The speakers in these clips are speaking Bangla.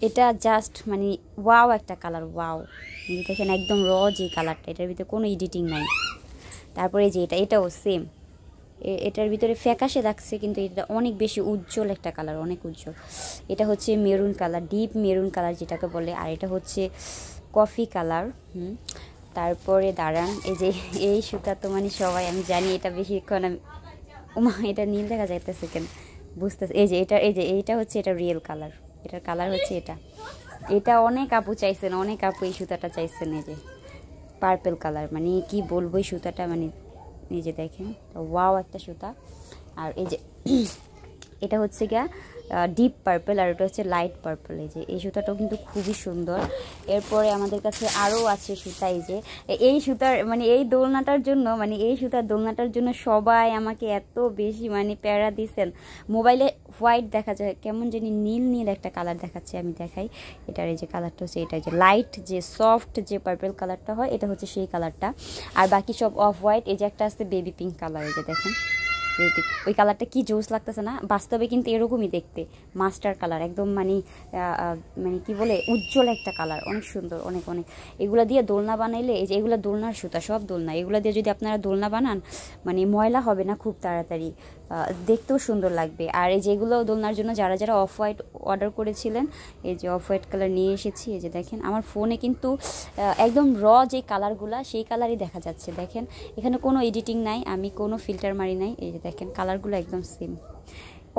এটা জাস্ট মানে ওয়াও একটা কালার, ওয়াও। দেখেন একদম র যে কালারটা, এটার ভিতরে কোনো এডিটিং নাই। তারপরে যে এটাও সেম, এটার ভিতরে ফ্যাকাশে লাগছে কিন্তু এটা অনেক বেশি উজ্জ্বল একটা কালার, অনেক উজ্জ্বল। এটা হচ্ছে maroon colour, deep maroon colour যেটাকে বলে, আর এটা হচ্ছে কফি কালার। তারপরে দাঁড়ান, এই যে এই সুতা তো মানে সবাই, আমি জানি এটা বেশিক্ষণ আমি, ওমা এটা নীল দেখা যাইতেছে কেন বুঝতেছে। এই যে এইটা হচ্ছে এটা রিয়েল কালার, এটার কালার হচ্ছে এটা অনেক আপু চাইছেন, অনেক আপু এই সুতাটা চাইছেন। এই যে পার্পল কালার, মানে কি বলবো এই সুতাটা, মানে এই যে দেখেন ওয়াও একটা সুতা। আর এই যে এটা হচ্ছে গিয়া ডিপ পার্পল, আর এটা হচ্ছে লাইট পার্পল। এই যে এই সুতাটাও কিন্তু খুবই সুন্দর। এরপরে আমাদের কাছে আরও আছে সুতা। এই যে এই সুতার মানে এই দোলনাটার জন্য, মানে এই সুতার দোলনাটার জন্য সবাই আমাকে এত বেশি মানে প্যারা দিছেন। মোবাইলে হোয়াইট দেখা যায়, কেমন জানি নীল নীল একটা কালার দেখাচ্ছে, আমি দেখাই। এটার এই যে কালারটা হচ্ছে এটা, যে লাইট যে সফট যে পার্পল কালারটা হয়, এটা হচ্ছে সেই কালারটা। আর বাকি সব অফ হোয়াইট। এই যে একটা আছে বেবি পিঙ্ক কালার, এই যে দেখেন ওই কালারটা কি জোস লাগতেছে না, বাস্তবে কিন্তু এরকমই দেখতে, মাস্টার কালার একদম, মানে মানে কি বলে উজ্জ্বল একটা কালার, অনেক সুন্দর, অনেক অনেক। এগুলো দিয়ে দোলনা বানাইলে, এই যে এগুলো দোলনার সুতা, সব দোলনা, এগুলো দিয়ে যদি আপনারা দোলনা বানান মানে ময়লা হবে না খুব তাড়াতাড়ি, দেখতেও সুন্দর লাগবে। আর এই যেগুলো দোলনার জন্য যারা যারা অফ হোয়াইট অর্ডার করেছিলেন, এই যে অফ হোয়াইট কালার নিয়ে এসেছি। এই যে দেখেন আমার ফোনে কিন্তু একদম র যে কালারগুলা সেই কালারই দেখা যাচ্ছে। দেখেন এখানে কোনো এডিটিং নাই, আমি কোনো ফিল্টার মারি নাই। এই যে দেখেন কালারগুলো একদম সেম,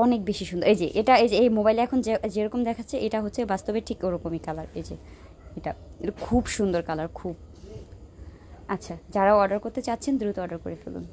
অনেক বেশি সুন্দর। এই যে এটা, এই যে এই মোবাইলে এখন যেরকম দেখাচ্ছে, এটা হচ্ছে বাস্তবে ঠিক ওরকমই কালার। এই যে এটা খুব সুন্দর কালার, খুব। আচ্ছা, যারা অর্ডার করতে চাচ্ছেন দ্রুত অর্ডার করে ফেলুন।